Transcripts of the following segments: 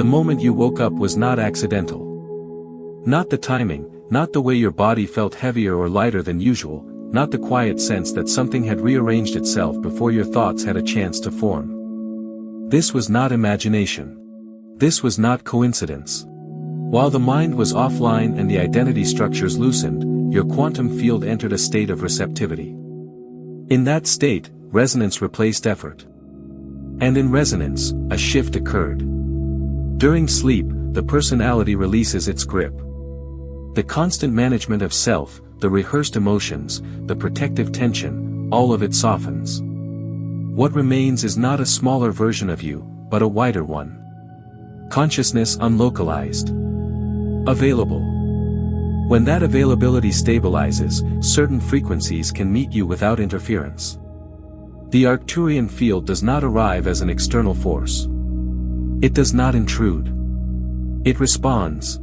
The moment you woke up was not accidental. Not the timing, not the way your body felt heavier or lighter than usual, not the quiet sense that something had rearranged itself before your thoughts had a chance to form. This was not imagination. This was not coincidence. While the mind was offline and the identity structures loosened, your quantum field entered a state of receptivity. In that state, resonance replaced effort. And in resonance, a shift occurred. During sleep, the personality releases its grip. The constant management of self, the rehearsed emotions, the protective tension, all of it softens. What remains is not a smaller version of you, but a wider one. Consciousness unlocalized. Available. When that availability stabilizes, certain frequencies can meet you without interference. The Arcturian field does not arrive as an external force. It does not intrude. It responds.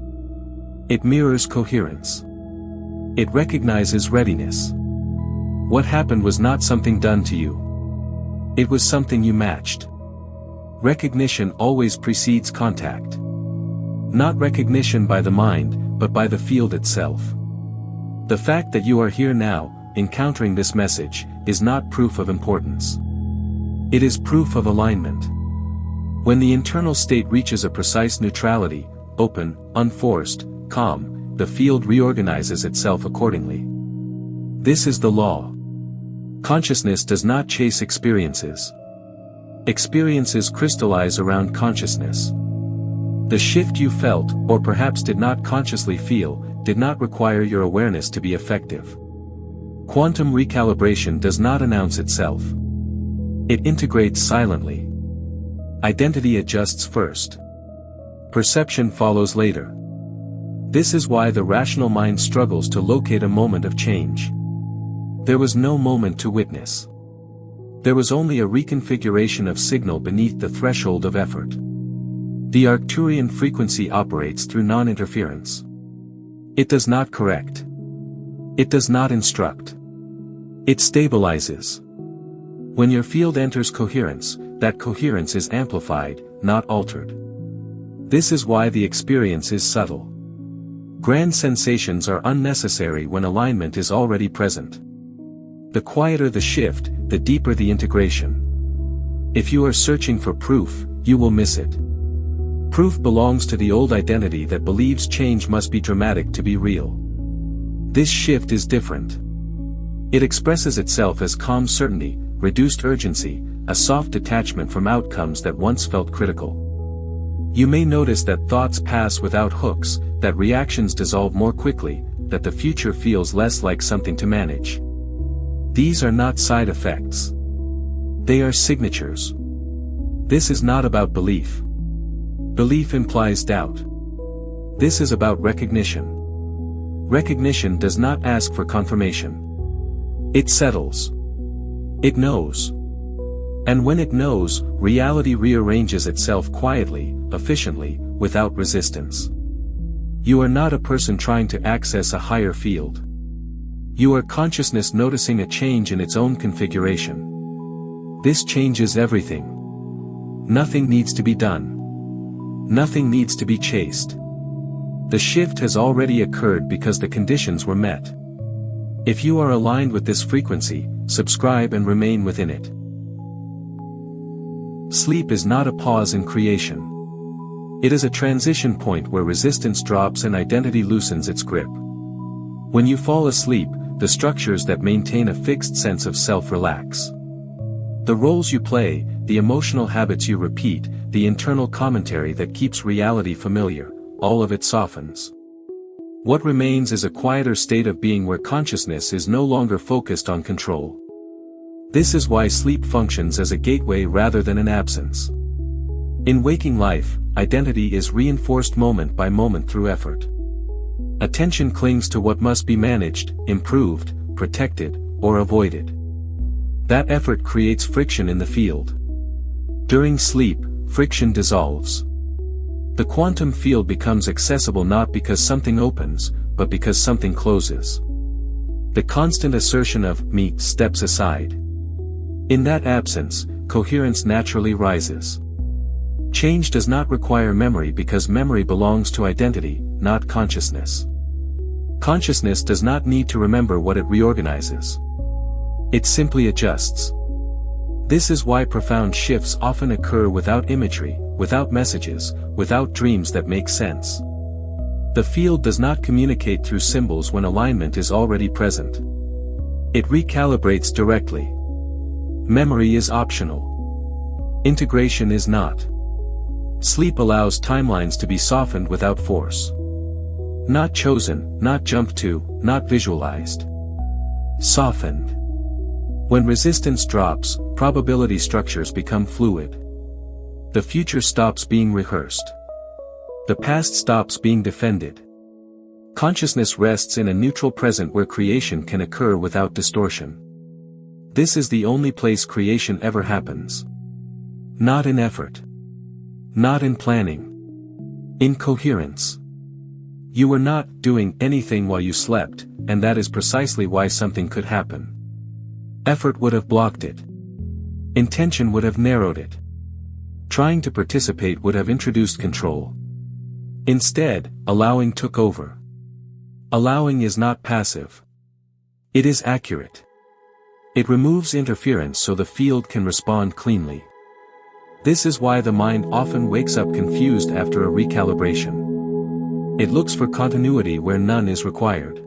It mirrors coherence. It recognizes readiness. What happened was not something done to you. It was something you matched. Recognition always precedes contact. Not recognition by the mind, but by the field itself. The fact that you are here now, encountering this message, is not proof of importance. It is proof of alignment. When the internal state reaches a precise neutrality, open, unforced, calm, the field reorganizes itself accordingly. This is the law. Consciousness does not chase experiences. Experiences crystallize around consciousness. The shift you felt, or perhaps did not consciously feel, did not require your awareness to be effective. Quantum recalibration does not announce itself. It integrates silently. Identity adjusts first. Perception follows later. This is why the rational mind struggles to locate a moment of change. There was no moment to witness. There was only a reconfiguration of signal beneath the threshold of effort. The Arcturian frequency operates through non-interference. It does not correct. It does not instruct. It stabilizes. When your field enters coherence, that coherence is amplified, not altered. This is why the experience is subtle. Grand sensations are unnecessary when alignment is already present. The quieter the shift, the deeper the integration. If you are searching for proof, you will miss it. Proof belongs to the old identity that believes change must be dramatic to be real. This shift is different. It expresses itself as calm certainty, reduced urgency, a soft detachment from outcomes that once felt critical. You may notice that thoughts pass without hooks, that reactions dissolve more quickly, that the future feels less like something to manage. These are not side effects. They are signatures. This is not about belief. Belief implies doubt. This is about recognition. Recognition does not ask for confirmation. It settles. It knows. And when it knows, reality rearranges itself quietly, efficiently, without resistance. You are not a person trying to access a higher field. You are consciousness noticing a change in its own configuration. This changes everything. Nothing needs to be done. Nothing needs to be chased. The shift has already occurred because the conditions were met. If you are aligned with this frequency, subscribe and remain within it. Sleep is not a pause in creation. It is a transition point where resistance drops and identity loosens its grip. When you fall asleep, the structures that maintain a fixed sense of self relax. The roles you play, the emotional habits you repeat, the internal commentary that keeps reality familiar, all of it softens. What remains is a quieter state of being where consciousness is no longer focused on control. This is why sleep functions as a gateway rather than an absence. In waking life, identity is reinforced moment by moment through effort. Attention clings to what must be managed, improved, protected, or avoided. That effort creates friction in the field. During sleep, friction dissolves. The quantum field becomes accessible not because something opens, but because something closes. The constant assertion of me steps aside. In that absence, coherence naturally rises. Change does not require memory because memory belongs to identity, not consciousness. Consciousness does not need to remember what it reorganizes. It simply adjusts. This is why profound shifts often occur without imagery, without messages, without dreams that make sense. The field does not communicate through symbols when alignment is already present. It recalibrates directly. Memory is optional. Integration is not. Sleep allows timelines to be softened without force. Not chosen, not jumped to, not visualized. Softened. When resistance drops, probability structures become fluid. The future stops being rehearsed. The past stops being defended. Consciousness rests in a neutral present where creation can occur without distortion. This is the only place creation ever happens. Not in effort. Not in planning. In coherence. You were not doing anything while you slept, and that is precisely why something could happen. Effort would have blocked it. Intention would have narrowed it. Trying to participate would have introduced control. Instead, allowing took over. Allowing is not passive. It is accurate. It removes interference so the field can respond cleanly. This is why the mind often wakes up confused after a recalibration. It looks for continuity where none is required.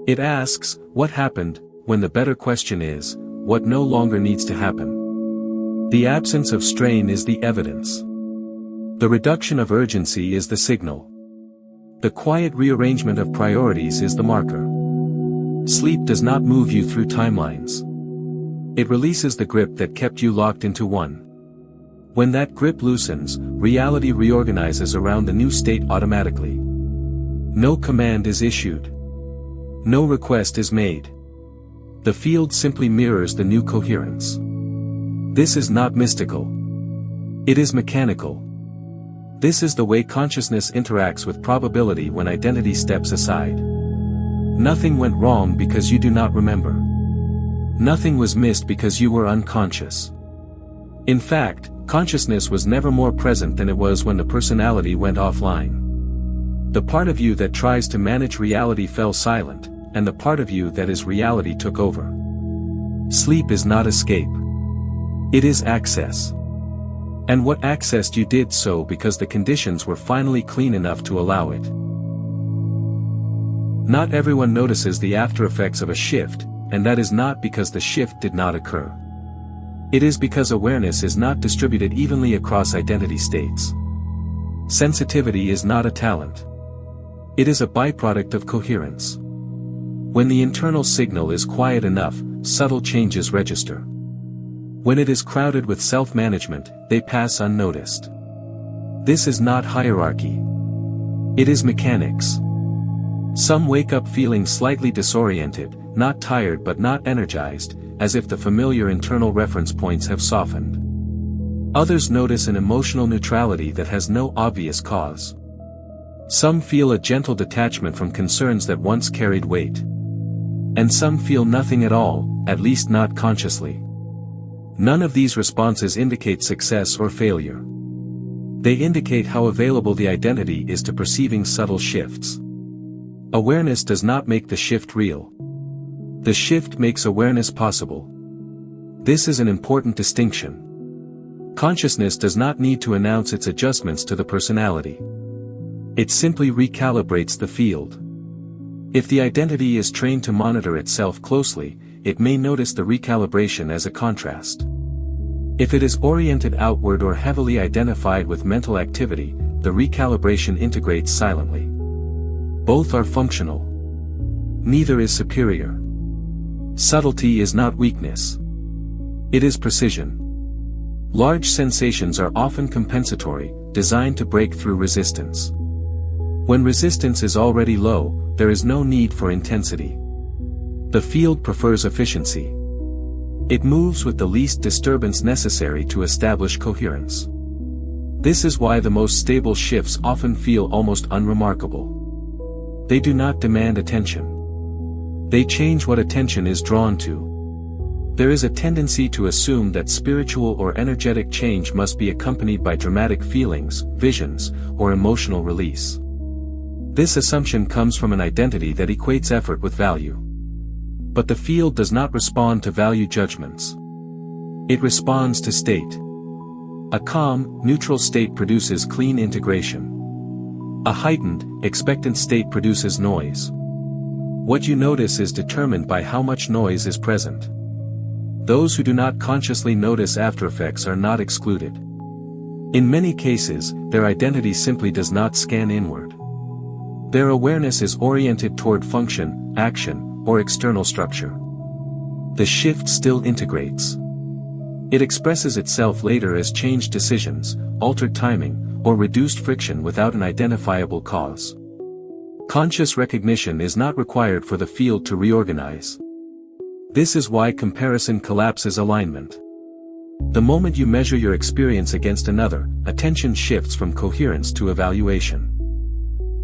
It asks, what happened, when the better question is, what no longer needs to happen. The absence of strain is the evidence. The reduction of urgency is the signal. The quiet rearrangement of priorities is the marker. Sleep does not move you through timelines. It releases the grip that kept you locked into one. When that grip loosens, reality reorganizes around the new state automatically. No command is issued. No request is made. The field simply mirrors the new coherence. This is not mystical. It is mechanical. This is the way consciousness interacts with probability when identity steps aside. Nothing went wrong because you do not remember. Nothing was missed because you were unconscious. In fact, consciousness was never more present than it was when the personality went offline. The part of you that tries to manage reality fell silent, and the part of you that is reality took over. Sleep is not escape. It is access. And what accessed you did so because the conditions were finally clean enough to allow it. Not everyone notices the aftereffects of a shift, and that is not because the shift did not occur. It is because awareness is not distributed evenly across identity states. Sensitivity is not a talent. It is a byproduct of coherence. When the internal signal is quiet enough, subtle changes register. When it is crowded with self-management, they pass unnoticed. This is not hierarchy. It is mechanics. Some wake up feeling slightly disoriented, not tired but not energized, as if the familiar internal reference points have softened. Others notice an emotional neutrality that has no obvious cause. Some feel a gentle detachment from concerns that once carried weight. And some feel nothing at all, at least not consciously. None of these responses indicate success or failure. They indicate how available the identity is to perceiving subtle shifts. Awareness does not make the shift real. The shift makes awareness possible. This is an important distinction. Consciousness does not need to announce its adjustments to the personality. It simply recalibrates the field. If the identity is trained to monitor itself closely, it may notice the recalibration as a contrast. If it is oriented outward or heavily identified with mental activity, the recalibration integrates silently. Both are functional. Neither is superior. Subtlety is not weakness. It is precision. Large sensations are often compensatory, designed to break through resistance. When resistance is already low, there is no need for intensity. The field prefers efficiency. It moves with the least disturbance necessary to establish coherence. This is why the most stable shifts often feel almost unremarkable. They do not demand attention. They change what attention is drawn to. There is a tendency to assume that spiritual or energetic change must be accompanied by dramatic feelings, visions, or emotional release. This assumption comes from an identity that equates effort with value. But the field does not respond to value judgments. It responds to state. A calm, neutral state produces clean integration. A heightened, expectant state produces noise. What you notice is determined by how much noise is present. Those who do not consciously notice aftereffects are not excluded. In many cases, their identity simply does not scan inward. Their awareness is oriented toward function, action, or external structure. The shift still integrates. It expresses itself later as changed decisions, altered timing, or reduced friction without an identifiable cause. Conscious recognition is not required for the field to reorganize. This is why comparison collapses alignment. The moment you measure your experience against another, attention shifts from coherence to evaluation.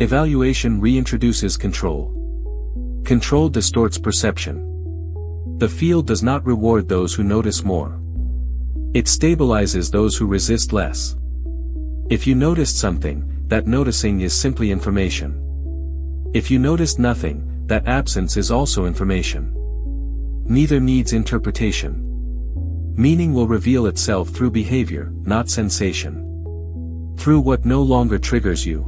Evaluation reintroduces control. Control distorts perception. The field does not reward those who notice more. It stabilizes those who resist less. If you noticed something, that noticing is simply information. If you noticed nothing, that absence is also information. Neither needs interpretation. Meaning will reveal itself through behavior, not sensation. Through what no longer triggers you.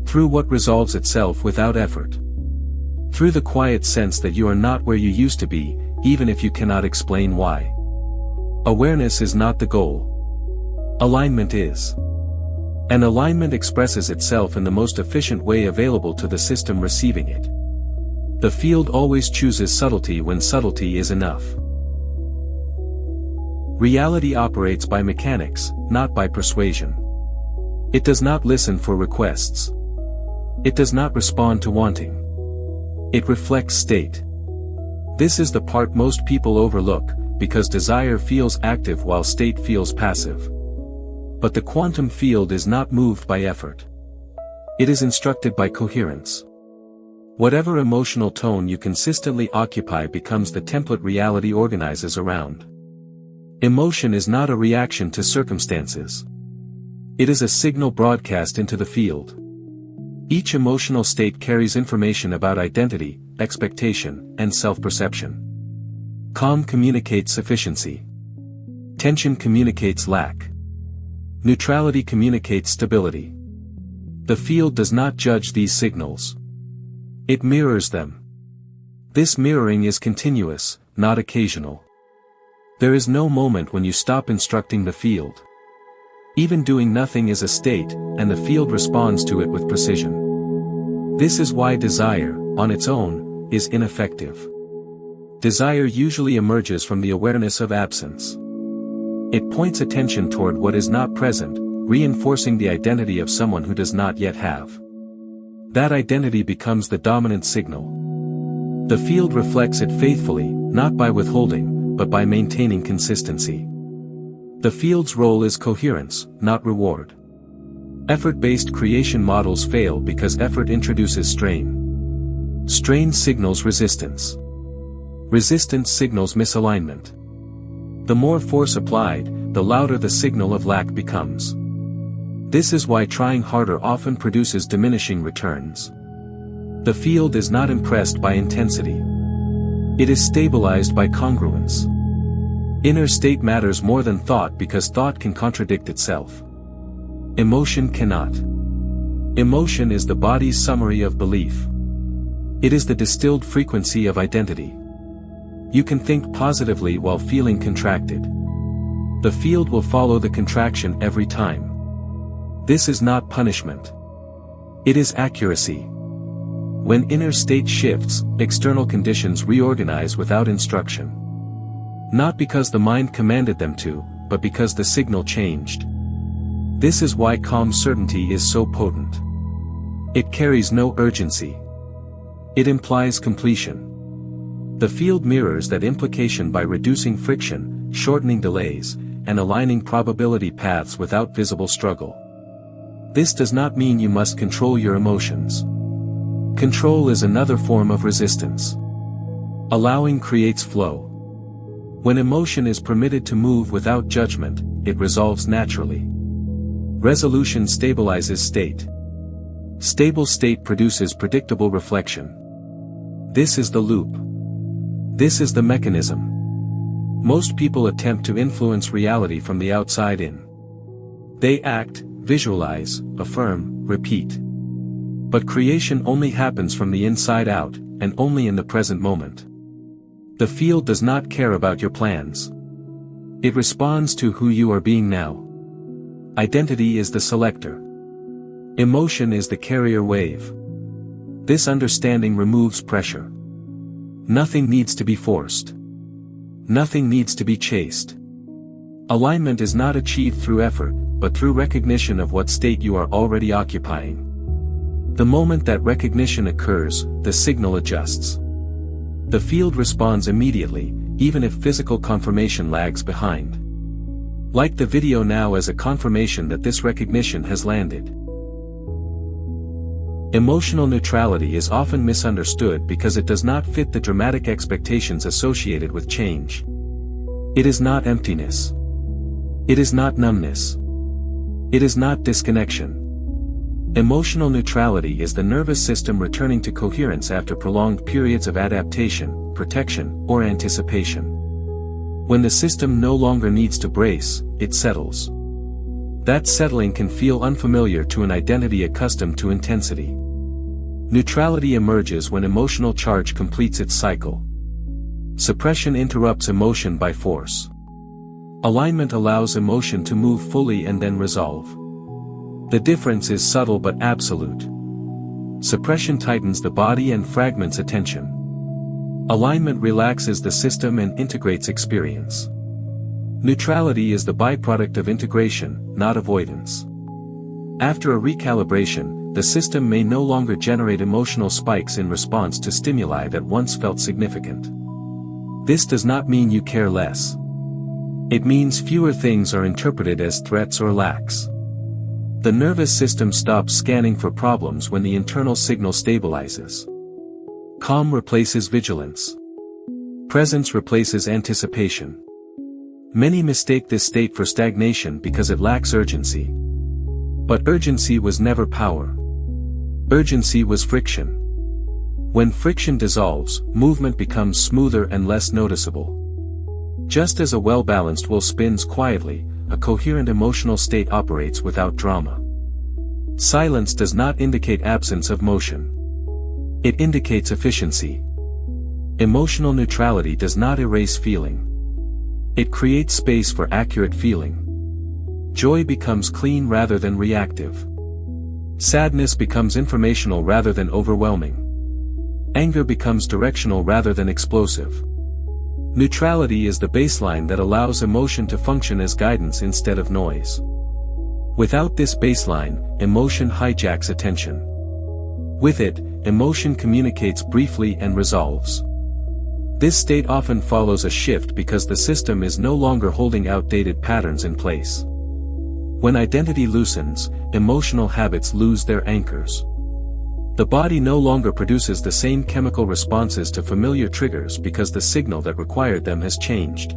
Through what resolves itself without effort. Through the quiet sense that you are not where you used to be, even if you cannot explain why. Awareness is not the goal. Alignment is. And alignment expresses itself in the most efficient way available to the system receiving it. The field always chooses subtlety when subtlety is enough. Reality operates by mechanics, not by persuasion. It does not listen for requests. It does not respond to wanting. It reflects state. This is the part most people overlook, because desire feels active while state feels passive. But the quantum field is not moved by effort. It is instructed by coherence. Whatever emotional tone you consistently occupy becomes the template reality organizes around. Emotion is not a reaction to circumstances. It is a signal broadcast into the field. Each emotional state carries information about identity, expectation, and self-perception. Calm communicates sufficiency. Tension communicates lack. Neutrality communicates stability. The field does not judge these signals. It mirrors them. This mirroring is continuous, not occasional. There is no moment when you stop instructing the field. Even doing nothing is a state, and the field responds to it with precision. This is why desire, on its own, is ineffective. Desire usually emerges from the awareness of absence. It points attention toward what is not present, reinforcing the identity of someone who does not yet have. That identity becomes the dominant signal. The field reflects it faithfully, not by withholding, but by maintaining consistency. The field's role is coherence, not reward. Effort-based creation models fail because effort introduces strain. Strain signals resistance. Resistance signals misalignment. The more force applied, the louder the signal of lack becomes. This is why trying harder often produces diminishing returns. The field is not impressed by intensity. It is stabilized by congruence. Inner state matters more than thought because thought can contradict itself. Emotion cannot. Emotion is the body's summary of belief. It is the distilled frequency of identity. You can think positively while feeling contracted. The field will follow the contraction every time. This is not punishment. It is accuracy. When inner state shifts, external conditions reorganize without instruction. Not because the mind commanded them to, but because the signal changed. This is why calm certainty is so potent. It carries no urgency. It implies completion. The field mirrors that implication by reducing friction, shortening delays, and aligning probability paths without visible struggle. This does not mean you must control your emotions. Control is another form of resistance. Allowing creates flow. When emotion is permitted to move without judgment, it resolves naturally. Resolution stabilizes state. Stable state produces predictable reflection. This is the loop. This is the mechanism. Most people attempt to influence reality from the outside in. They act, visualize, affirm, repeat. But creation only happens from the inside out, and only in the present moment. The field does not care about your plans. It responds to who you are being now. Identity is the selector. Emotion is the carrier wave. This understanding removes pressure. Nothing needs to be forced. Nothing needs to be chased. Alignment is not achieved through effort, but through recognition of what state you are already occupying. The moment that recognition occurs, the signal adjusts. The field responds immediately, even if physical confirmation lags behind. Like the video now as a confirmation that this recognition has landed. Emotional neutrality is often misunderstood because it does not fit the dramatic expectations associated with change. It is not emptiness. It is not numbness. It is not disconnection. Emotional neutrality is the nervous system returning to coherence after prolonged periods of adaptation, protection, or anticipation. When the system no longer needs to brace, it settles. That settling can feel unfamiliar to an identity accustomed to intensity. Neutrality emerges when emotional charge completes its cycle. Suppression interrupts emotion by force. Alignment allows emotion to move fully and then resolve. The difference is subtle but absolute. Suppression tightens the body and fragments attention. Alignment relaxes the system and integrates experience. Neutrality is the byproduct of integration, not avoidance. After a recalibration, the system may no longer generate emotional spikes in response to stimuli that once felt significant. This does not mean you care less. It means fewer things are interpreted as threats or lacks. The nervous system stops scanning for problems when the internal signal stabilizes. Calm replaces vigilance. Presence replaces anticipation. Many mistake this state for stagnation because it lacks urgency. But urgency was never power. Urgency was friction. When friction dissolves, movement becomes smoother and less noticeable. Just as a well-balanced wheel spins quietly, a coherent emotional state operates without drama. Silence does not indicate absence of motion. It indicates efficiency. Emotional neutrality does not erase feeling. It creates space for accurate feeling. Joy becomes clean rather than reactive. Sadness becomes informational rather than overwhelming. Anger becomes directional rather than explosive. Neutrality is the baseline that allows emotion to function as guidance instead of noise. Without this baseline, emotion hijacks attention. With it, emotion communicates briefly and resolves. This state often follows a shift because the system is no longer holding outdated patterns in place. When identity loosens, emotional habits lose their anchors. The body no longer produces the same chemical responses to familiar triggers because the signal that required them has changed.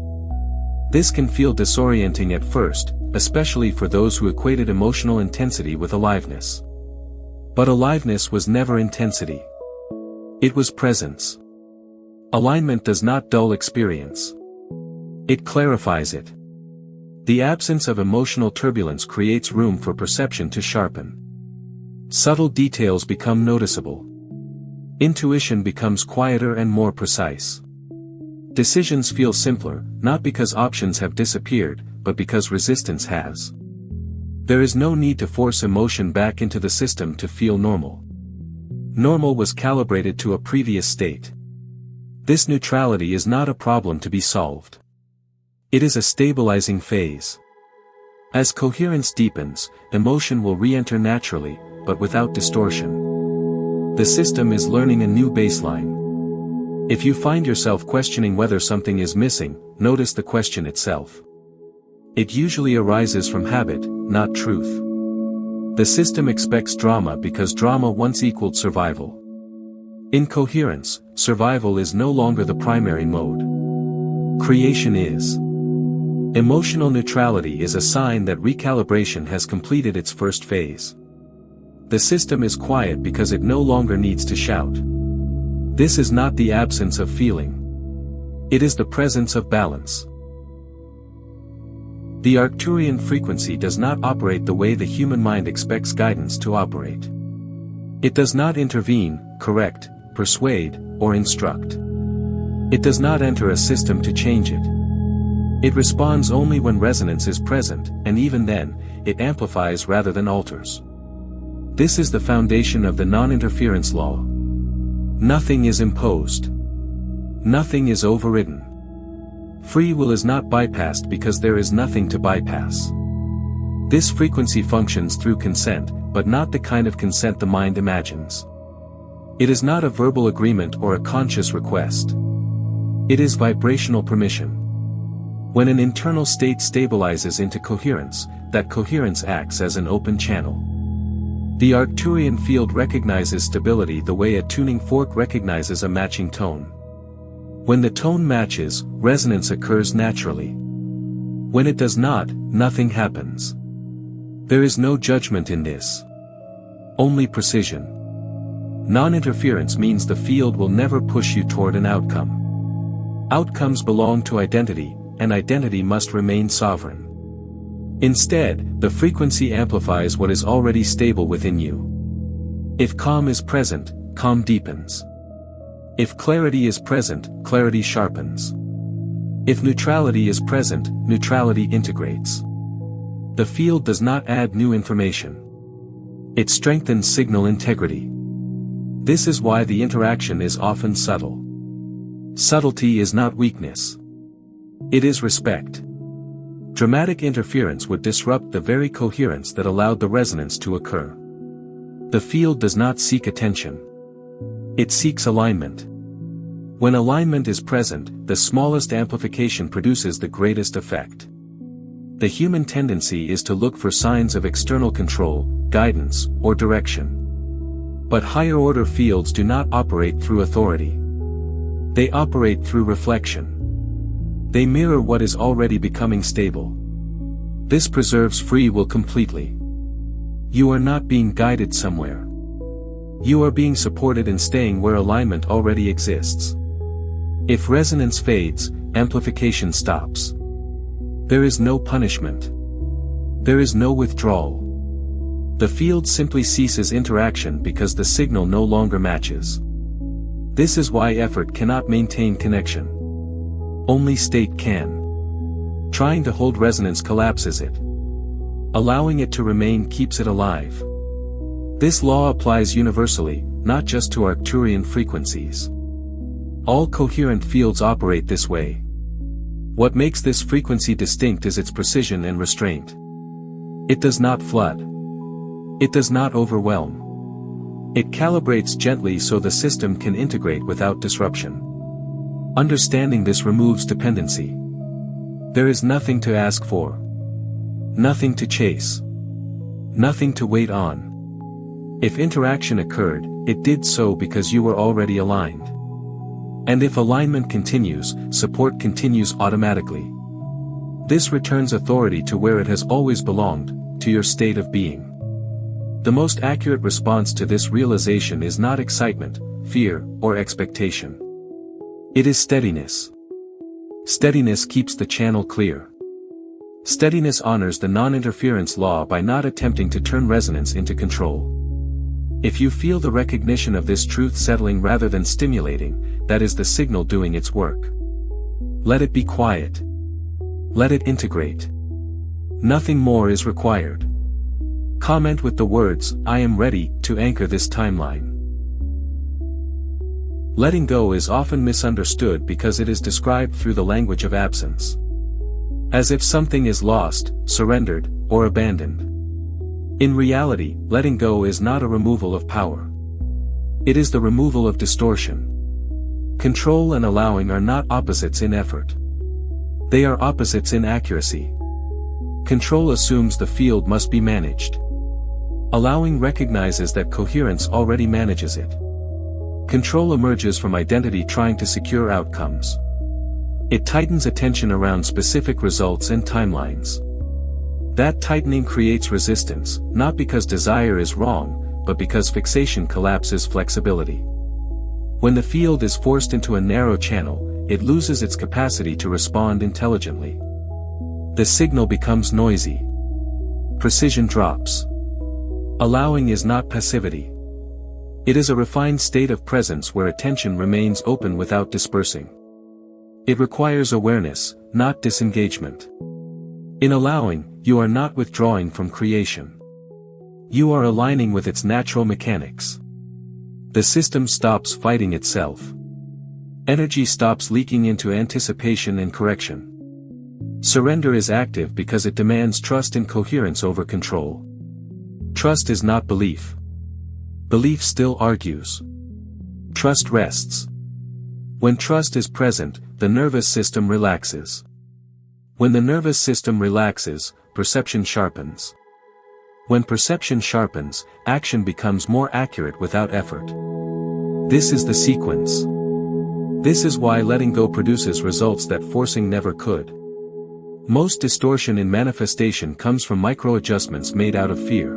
This can feel disorienting at first, especially for those who equated emotional intensity with aliveness. But aliveness was never intensity. It was presence. Alignment does not dull experience. It clarifies it. The absence of emotional turbulence creates room for perception to sharpen. Subtle details become noticeable. Intuition becomes quieter and more precise. Decisions feel simpler, not because options have disappeared, but because resistance has. There is no need to force emotion back into the system to feel normal. Normal was calibrated to a previous state. This neutrality is not a problem to be solved. It is a stabilizing phase. As coherence deepens, emotion will re-enter naturally, but without distortion. The system is learning a new baseline. If you find yourself questioning whether something is missing, notice the question itself. It usually arises from habit, not truth. The system expects drama because drama once equaled survival. In coherence, survival is no longer the primary mode. Creation is. Emotional neutrality is a sign that recalibration has completed its first phase. The system is quiet because it no longer needs to shout. This is not the absence of feeling. It is the presence of balance. The Arcturian frequency does not operate the way the human mind expects guidance to operate. It does not intervene, correct, persuade, or instruct. It does not enter a system to change it. It responds only when resonance is present, and even then, it amplifies rather than alters. This is the foundation of the non-interference law. Nothing is imposed. Nothing is overridden. Free will is not bypassed because there is nothing to bypass. This frequency functions through consent, but not the kind of consent the mind imagines. It is not a verbal agreement or a conscious request. It is vibrational permission. When an internal state stabilizes into coherence, that coherence acts as an open channel. The Arcturian field recognizes stability the way a tuning fork recognizes a matching tone. When the tone matches, resonance occurs naturally. When it does not, nothing happens. There is no judgment in this. Only precision. Non-interference means the field will never push you toward an outcome. Outcomes belong to identity, and identity must remain sovereign. Instead, the frequency amplifies what is already stable within you. If calm is present, calm deepens. If clarity is present, clarity sharpens. If neutrality is present, neutrality integrates. The field does not add new information. It strengthens signal integrity. This is why the interaction is often subtle. Subtlety is not weakness. It is respect. Dramatic interference would disrupt the very coherence that allowed the resonance to occur. The field does not seek attention. It seeks alignment. When alignment is present, the smallest amplification produces the greatest effect. The human tendency is to look for signs of external control, guidance, or direction. But higher-order fields do not operate through authority. They operate through reflection. They mirror what is already becoming stable. This preserves free will completely. You are not being guided somewhere. You are being supported in staying where alignment already exists. If resonance fades, amplification stops. There is no punishment. There is no withdrawal. The field simply ceases interaction because the signal no longer matches. This is why effort cannot maintain connection. Only state can. Trying to hold resonance collapses it. Allowing it to remain keeps it alive. This law applies universally, not just to Arcturian frequencies. All coherent fields operate this way. What makes this frequency distinct is its precision and restraint. It does not flood. It does not overwhelm. It calibrates gently so the system can integrate without disruption. Understanding this removes dependency. There is nothing to ask for. Nothing to chase. Nothing to wait on. If interaction occurred, it did so because you were already aligned. And if alignment continues, support continues automatically. This returns authority to where it has always belonged, to your state of being. The most accurate response to this realization is not excitement, fear, or expectation. It is steadiness. Steadiness keeps the channel clear. Steadiness honors the non-interference law by not attempting to turn resonance into control. If you feel the recognition of this truth settling rather than stimulating, that is the signal doing its work. Let it be quiet. Let it integrate. Nothing more is required. Comment with the words, "I am ready," to anchor this timeline. Letting go is often misunderstood because it is described through the language of absence. As if something is lost, surrendered, or abandoned. In reality, letting go is not a removal of power. It is the removal of distortion. Control and allowing are not opposites in effort. They are opposites in accuracy. Control assumes the field must be managed. Allowing recognizes that coherence already manages it. Control emerges from identity trying to secure outcomes. It tightens attention around specific results and timelines. That tightening creates resistance, not because desire is wrong, but because fixation collapses flexibility. When the field is forced into a narrow channel, it loses its capacity to respond intelligently. The signal becomes noisy. Precision drops. Allowing is not passivity. It is a refined state of presence where attention remains open without dispersing. It requires awareness, not disengagement. In allowing, you are not withdrawing from creation. You are aligning with its natural mechanics. The system stops fighting itself. Energy stops leaking into anticipation and correction. Surrender is active because it demands trust and coherence over control. Trust is not belief. Belief still argues. Trust rests. When trust is present, the nervous system relaxes. When the nervous system relaxes, perception sharpens. When perception sharpens, action becomes more accurate without effort. This is the sequence. This is why letting go produces results that forcing never could. Most distortion in manifestation comes from micro-adjustments made out of fear.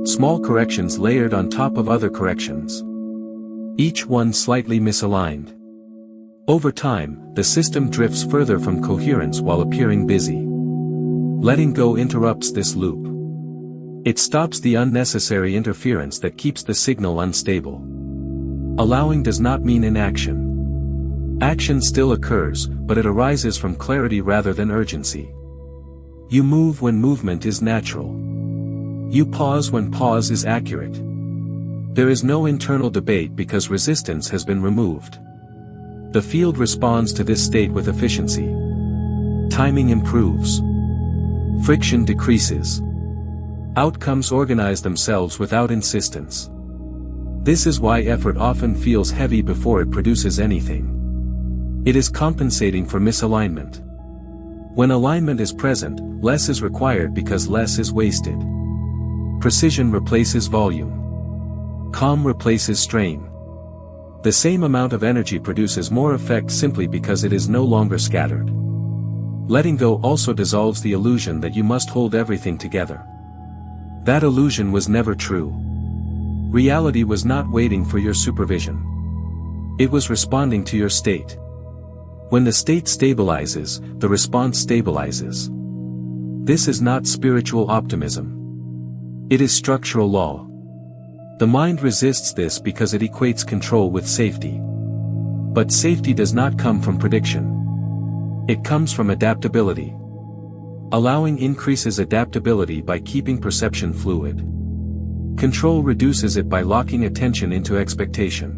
Small corrections layered on top of other corrections. Each one slightly misaligned. Over time, the system drifts further from coherence while appearing busy. Letting go interrupts this loop. It stops the unnecessary interference that keeps the signal unstable. Allowing does not mean inaction. Action still occurs, but it arises from clarity rather than urgency. You move when movement is natural. You pause when pause is accurate. There is no internal debate because resistance has been removed. The field responds to this state with efficiency. Timing improves. Friction decreases. Outcomes organize themselves without insistence. This is why effort often feels heavy before it produces anything. It is compensating for misalignment. When alignment is present, less is required because less is wasted. Precision replaces volume. Calm replaces strain. The same amount of energy produces more effect simply because it is no longer scattered. Letting go also dissolves the illusion that you must hold everything together. That illusion was never true. Reality was not waiting for your supervision. It was responding to your state. When the state stabilizes, the response stabilizes. This is not spiritual optimism. It is structural law. The mind resists this because it equates control with safety. But safety does not come from prediction. It comes from adaptability. Allowing increases adaptability by keeping perception fluid. Control reduces it by locking attention into expectation.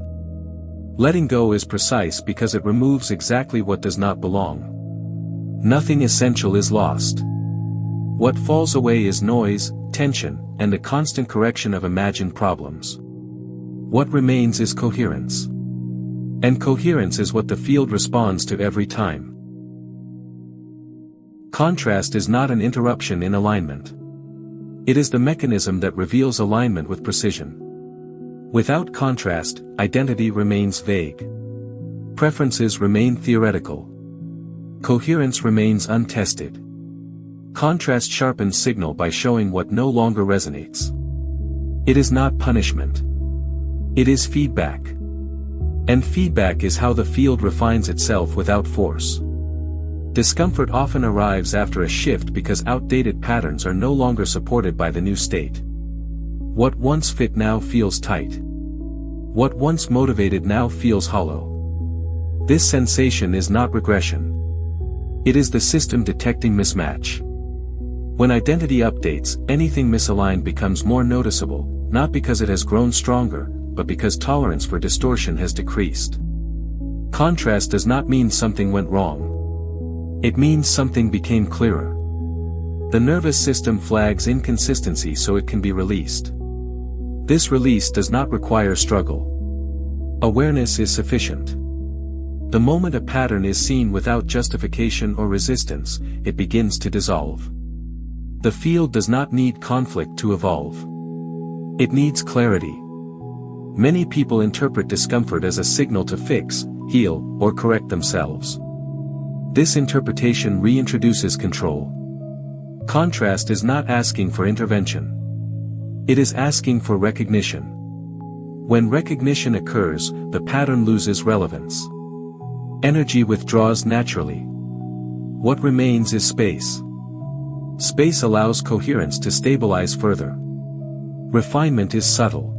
Letting go is precise because it removes exactly what does not belong. Nothing essential is lost. What falls away is noise, tension, and the constant correction of imagined problems. What remains is coherence. And coherence is what the field responds to every time. Contrast is not an interruption in alignment. It is the mechanism that reveals alignment with precision. Without contrast, identity remains vague. Preferences remain theoretical. Coherence remains untested. Contrast sharpens signal by showing what no longer resonates. It is not punishment. It is feedback. And feedback is how the field refines itself without force. Discomfort often arrives after a shift because outdated patterns are no longer supported by the new state. What once fit now feels tight. What once motivated now feels hollow. This sensation is not regression. It is the system detecting mismatch. When identity updates, anything misaligned becomes more noticeable, not because it has grown stronger, but because tolerance for distortion has decreased. Contrast does not mean something went wrong. It means something became clearer. The nervous system flags inconsistency so it can be released. This release does not require struggle. Awareness is sufficient. The moment a pattern is seen without justification or resistance, it begins to dissolve. The field does not need conflict to evolve. It needs clarity. Many people interpret discomfort as a signal to fix, heal, or correct themselves. This interpretation reintroduces control. Contrast is not asking for intervention. It is asking for recognition. When recognition occurs, the pattern loses relevance. Energy withdraws naturally. What remains is space. Space allows coherence to stabilize further. Refinement is subtle.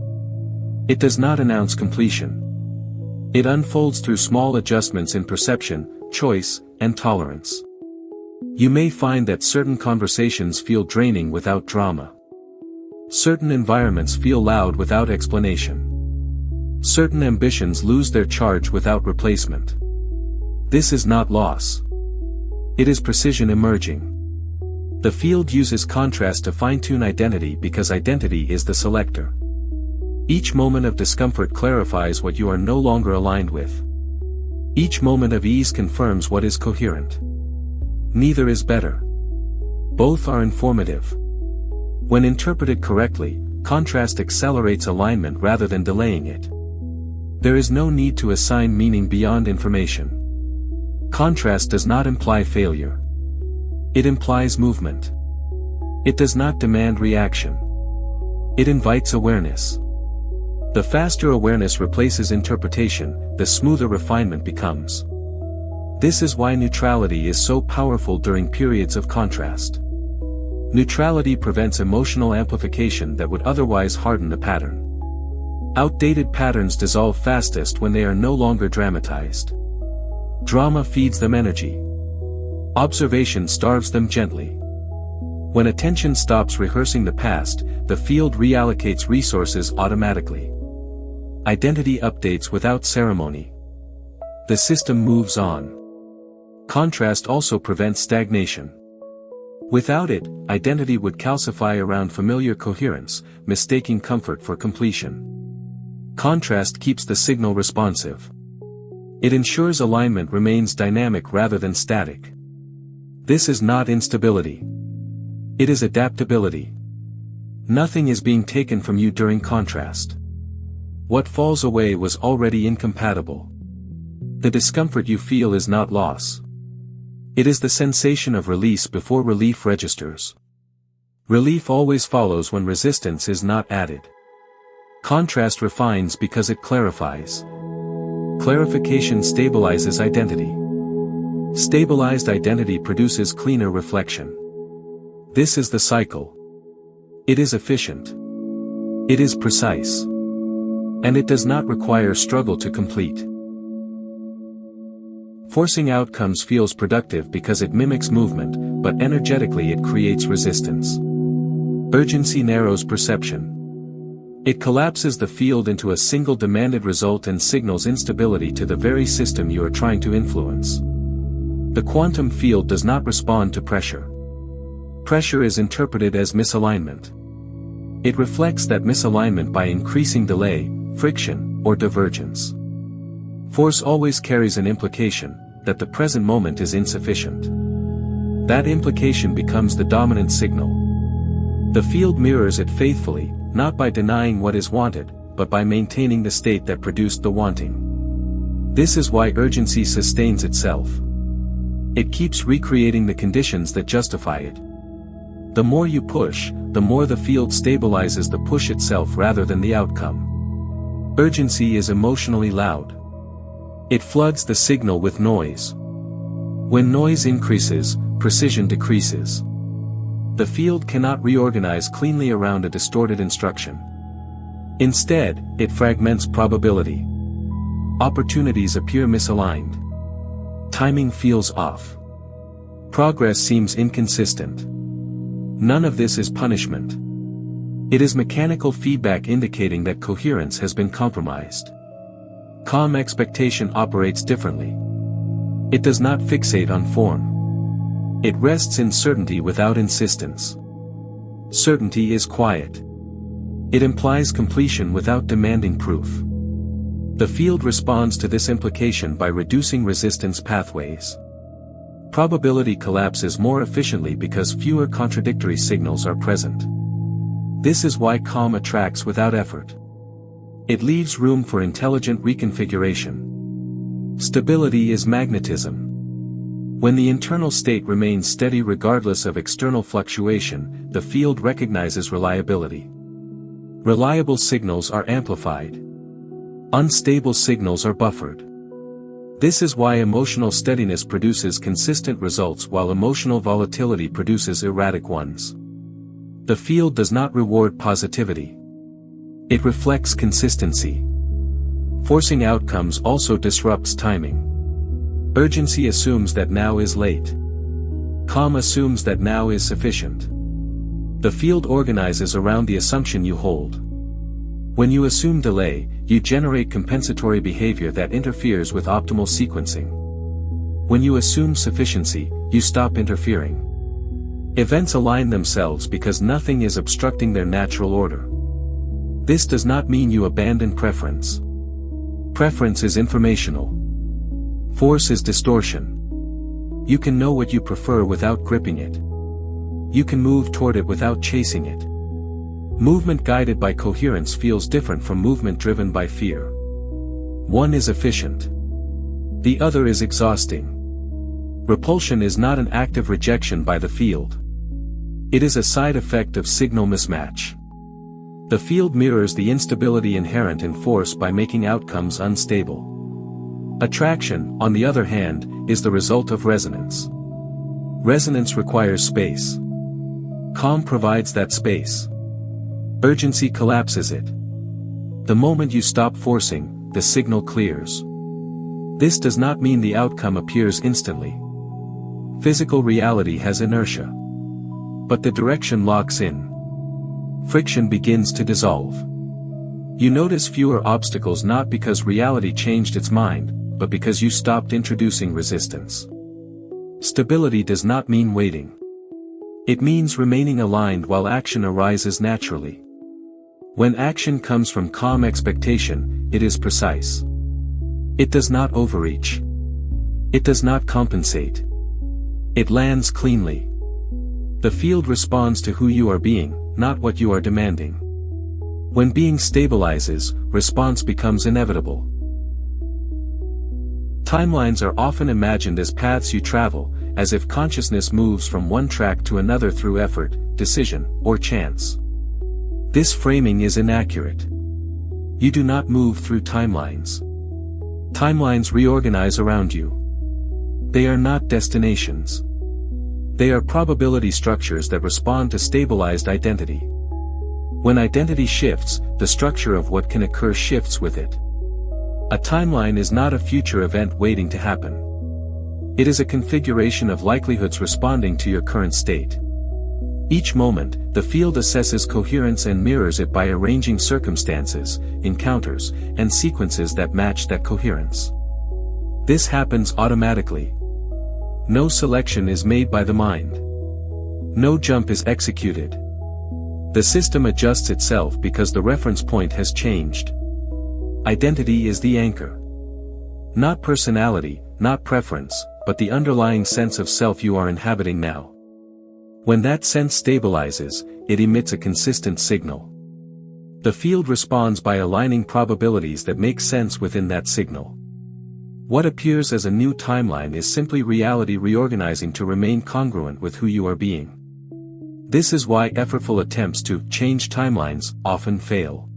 It does not announce completion. It unfolds through small adjustments in perception, choice, and tolerance. You may find that certain conversations feel draining without drama. Certain environments feel loud without explanation. Certain ambitions lose their charge without replacement. This is not loss. It is precision emerging. The field uses contrast to fine-tune identity because identity is the selector. Each moment of discomfort clarifies what you are no longer aligned with. Each moment of ease confirms what is coherent. Neither is better. Both are informative. When interpreted correctly, contrast accelerates alignment rather than delaying it. There is no need to assign meaning beyond information. Contrast does not imply failure. It implies movement. It does not demand reaction. It invites awareness. The faster awareness replaces interpretation, the smoother refinement becomes. This is why neutrality is so powerful during periods of contrast. Neutrality prevents emotional amplification that would otherwise harden the pattern. Outdated patterns dissolve fastest when they are no longer dramatized. Drama feeds them energy. Observation starves them gently. When attention stops rehearsing the past, the field reallocates resources automatically. Identity updates without ceremony. The system moves on. Contrast also prevents stagnation. Without it, identity would calcify around familiar coherence, mistaking comfort for completion. Contrast keeps the signal responsive. It ensures alignment remains dynamic rather than static. This is not instability. It is adaptability. Nothing is being taken from you during contrast. What falls away was already incompatible. The discomfort you feel is not loss. It is the sensation of release before relief registers. Relief always follows when resistance is not added. Contrast refines because it clarifies. Clarification stabilizes identity. Stabilized identity produces cleaner reflection. This is the cycle. It is efficient. It is precise. And it does not require struggle to complete. Forcing outcomes feels productive because it mimics movement, but energetically it creates resistance. Urgency narrows perception. It collapses the field into a single demanded result and signals instability to the very system you are trying to influence. The quantum field does not respond to pressure. Pressure is interpreted as misalignment. It reflects that misalignment by increasing delay, friction, or divergence. Force always carries an implication, that the present moment is insufficient. That implication becomes the dominant signal. The field mirrors it faithfully, not by denying what is wanted, but by maintaining the state that produced the wanting. This is why urgency sustains itself. It keeps recreating the conditions that justify it. The more you push, the more the field stabilizes the push itself rather than the outcome. Urgency is emotionally loud. It floods the signal with noise. When noise increases, precision decreases. The field cannot reorganize cleanly around a distorted instruction. Instead, it fragments probability. Opportunities appear misaligned. Timing feels off. Progress seems inconsistent. None of this is punishment. It is mechanical feedback indicating that coherence has been compromised. Calm expectation operates differently. It does not fixate on form. It rests in certainty without insistence. Certainty is quiet. It implies completion without demanding proof. The field responds to this implication by reducing resistance pathways. Probability collapses more efficiently because fewer contradictory signals are present. This is why calm attracts without effort. It leaves room for intelligent reconfiguration. Stability is magnetism. When the internal state remains steady regardless of external fluctuation, the field recognizes reliability. Reliable signals are amplified. Unstable signals are buffered. This is why emotional steadiness produces consistent results while emotional volatility produces erratic ones. The field does not reward positivity. It reflects consistency. Forcing outcomes also disrupts timing. Urgency assumes that now is late. Calm assumes that now is sufficient. The field organizes around the assumption you hold. When you assume delay, you generate compensatory behavior that interferes with optimal sequencing. When you assume sufficiency, you stop interfering. Events align themselves because nothing is obstructing their natural order. This does not mean you abandon preference. Preference is informational. Force is distortion. You can know what you prefer without gripping it. You can move toward it without chasing it. Movement guided by coherence feels different from movement driven by fear. One is efficient. The other is exhausting. Repulsion is not an active rejection by the field. It is a side effect of signal mismatch. The field mirrors the instability inherent in force by making outcomes unstable. Attraction, on the other hand, is the result of resonance. Resonance requires space. Calm provides that space. Urgency collapses it. The moment you stop forcing, the signal clears. This does not mean the outcome appears instantly. Physical reality has inertia. But the direction locks in. Friction begins to dissolve. You notice fewer obstacles not because reality changed its mind, but because you stopped introducing resistance. Stability does not mean waiting. It means remaining aligned while action arises naturally. When action comes from calm expectation, it is precise. It does not overreach. It does not compensate. It lands cleanly. The field responds to who you are being, not what you are demanding. When being stabilizes, response becomes inevitable. Timelines are often imagined as paths you travel, as if consciousness moves from one track to another through effort, decision, or chance. This framing is inaccurate. You do not move through timelines. Timelines reorganize around you. They are not destinations. They are probability structures that respond to stabilized identity. When identity shifts, the structure of what can occur shifts with it. A timeline is not a future event waiting to happen. It is a configuration of likelihoods responding to your current state. Each moment, the field assesses coherence and mirrors it by arranging circumstances, encounters, and sequences that match that coherence. This happens automatically. No selection is made by the mind. No jump is executed. The system adjusts itself because the reference point has changed. Identity is the anchor. Not personality, not preference, but the underlying sense of self you are inhabiting now. When that sense stabilizes, it emits a consistent signal. The field responds by aligning probabilities that make sense within that signal. What appears as a new timeline is simply reality reorganizing to remain congruent with who you are being. This is why effortful attempts to change timelines often fail.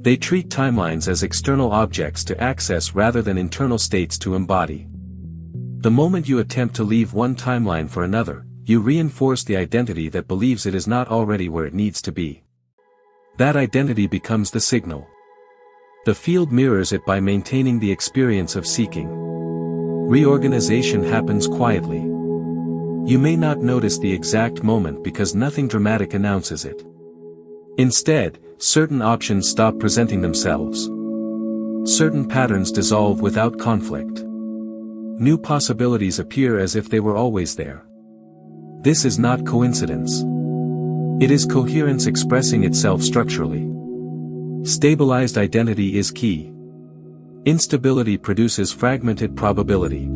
They treat timelines as external objects to access rather than internal states to embody. The moment you attempt to leave one timeline for another, you reinforce the identity that believes it is not already where it needs to be. That identity becomes the signal. The field mirrors it by maintaining the experience of seeking. Reorganization happens quietly. You may not notice the exact moment because nothing dramatic announces it. Instead, certain options stop presenting themselves. Certain patterns dissolve without conflict. New possibilities appear as if they were always there. This is not coincidence. It is coherence expressing itself structurally. Stabilized identity is key. Instability produces fragmented probability.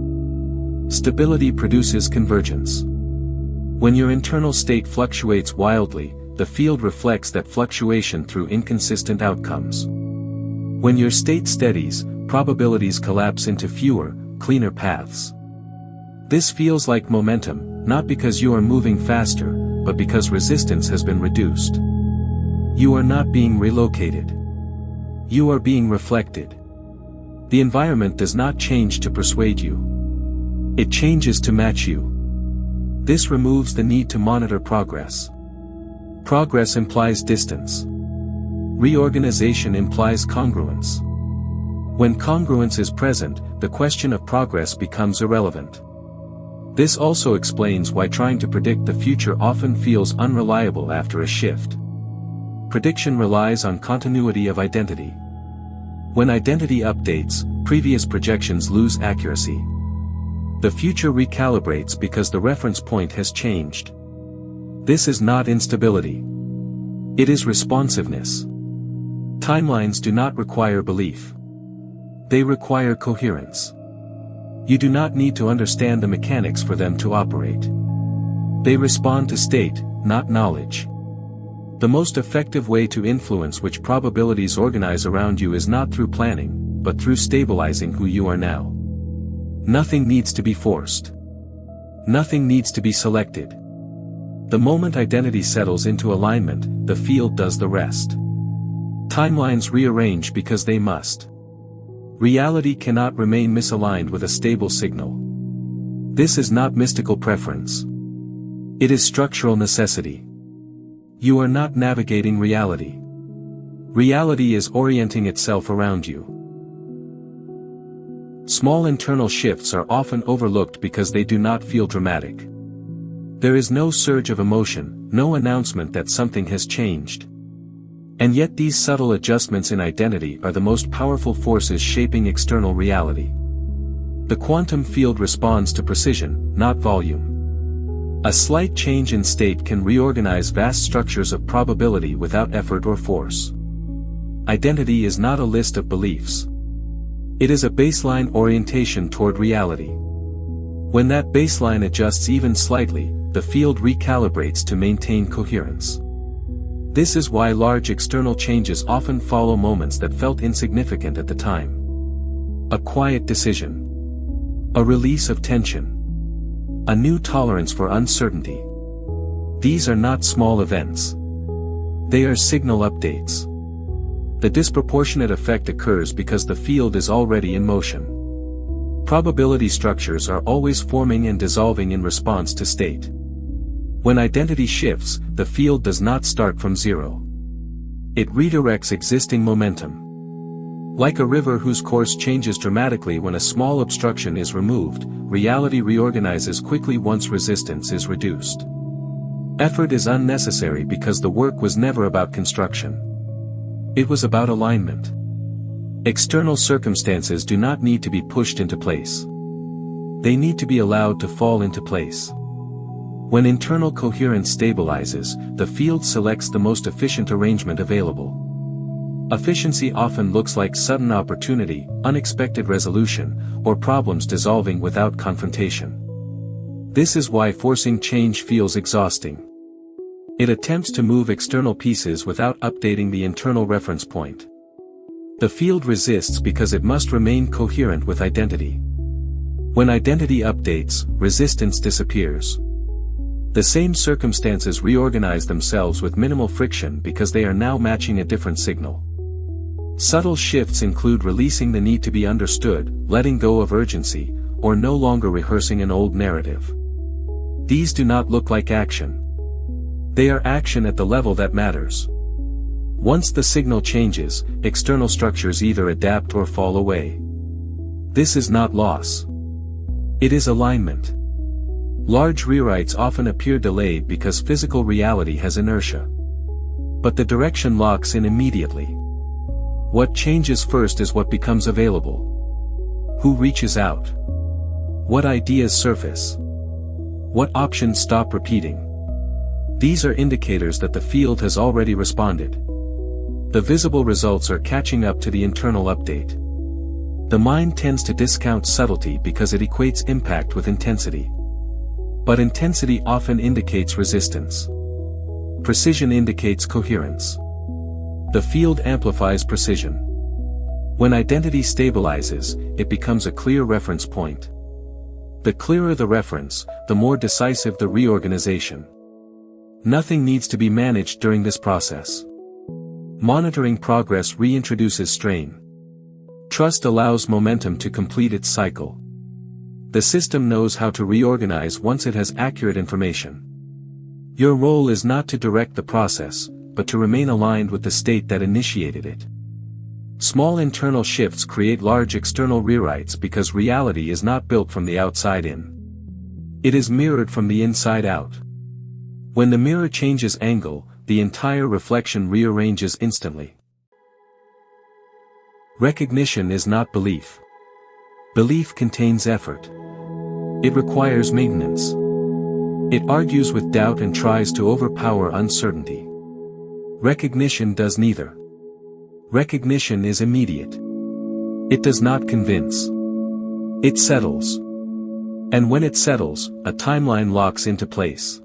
Stability produces convergence. When your internal state fluctuates wildly, the field reflects that fluctuation through inconsistent outcomes. When your state steadies, probabilities collapse into fewer, cleaner paths. This feels like momentum, not because you are moving faster, but because resistance has been reduced. You are not being relocated. You are being reflected. The environment does not change to persuade you. It changes to match you. This removes the need to monitor progress. Progress implies distance. Reorganization implies congruence. When congruence is present, the question of progress becomes irrelevant. This also explains why trying to predict the future often feels unreliable after a shift. Prediction relies on continuity of identity. When identity updates, previous projections lose accuracy. The future recalibrates because the reference point has changed. This is not instability. It is responsiveness. Timelines do not require belief. They require coherence. You do not need to understand the mechanics for them to operate. They respond to state, not knowledge. The most effective way to influence which probabilities organize around you is not through planning, but through stabilizing who you are now. Nothing needs to be forced. Nothing needs to be selected. The moment identity settles into alignment, the field does the rest. Timelines rearrange because they must. Reality cannot remain misaligned with a stable signal. This is not mystical preference. It is structural necessity. You are not navigating reality. Reality is orienting itself around you. Small internal shifts are often overlooked because they do not feel dramatic. There is no surge of emotion, no announcement that something has changed. And yet these subtle adjustments in identity are the most powerful forces shaping external reality. The quantum field responds to precision, not volume. A slight change in state can reorganize vast structures of probability without effort or force. Identity is not a list of beliefs. It is a baseline orientation toward reality. When that baseline adjusts even slightly, the field recalibrates to maintain coherence. This is why large external changes often follow moments that felt insignificant at the time. A quiet decision. A release of tension. A new tolerance for uncertainty. These are not small events. They are signal updates. The disproportionate effect occurs because the field is already in motion. Probability structures are always forming and dissolving in response to state. When identity shifts, the field does not start from zero. It redirects existing momentum. Like a river whose course changes dramatically when a small obstruction is removed, reality reorganizes quickly once resistance is reduced. Effort is unnecessary because the work was never about construction. It was about alignment. External circumstances do not need to be pushed into place. They need to be allowed to fall into place. When internal coherence stabilizes, the field selects the most efficient arrangement available. Efficiency often looks like sudden opportunity, unexpected resolution, or problems dissolving without confrontation. This is why forcing change feels exhausting. It attempts to move external pieces without updating the internal reference point. The field resists because it must remain coherent with identity. When identity updates, resistance disappears. The same circumstances reorganize themselves with minimal friction because they are now matching a different signal. Subtle shifts include releasing the need to be understood, letting go of urgency, or no longer rehearsing an old narrative. These do not look like action. They are action at the level that matters. Once the signal changes, external structures either adapt or fall away. This is not loss. It is alignment. Large rewrites often appear delayed because physical reality has inertia. But the direction locks in immediately. What changes first is what becomes available. Who reaches out? What ideas surface? What options stop repeating? These are indicators that the field has already responded. The visible results are catching up to the internal update. The mind tends to discount subtlety because it equates impact with intensity. But intensity often indicates resistance. Precision indicates coherence. The field amplifies precision. When identity stabilizes, it becomes a clear reference point. The clearer the reference, the more decisive the reorganization. Nothing needs to be managed during this process. Monitoring progress reintroduces strain. Trust allows momentum to complete its cycle. The system knows how to reorganize once it has accurate information. Your role is not to direct the process, but to remain aligned with the state that initiated it. Small internal shifts create large external rewrites because reality is not built from the outside in. It is mirrored from the inside out. When the mirror changes angle, the entire reflection rearranges instantly. Recognition is not belief. Belief contains effort. It requires maintenance. It argues with doubt and tries to overpower uncertainty. Recognition does neither. Recognition is immediate. It does not convince. It settles. And when it settles, a timeline locks into place.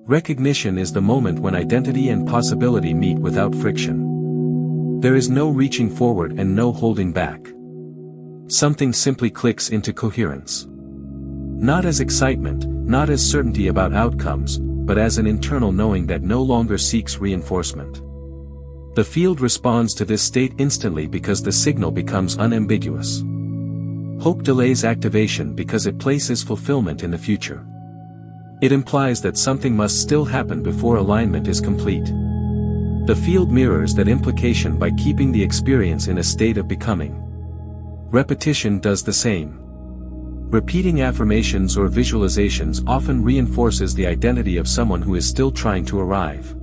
Recognition is the moment when identity and possibility meet without friction. There is no reaching forward and no holding back. Something simply clicks into coherence. Not as excitement, not as certainty about outcomes, but as an internal knowing that no longer seeks reinforcement. The field responds to this state instantly because the signal becomes unambiguous. Hope delays activation because it places fulfillment in the future. It implies that something must still happen before alignment is complete. The field mirrors that implication by keeping the experience in a state of becoming. Repetition does the same. Repeating affirmations or visualizations often reinforces the identity of someone who is still trying to arrive.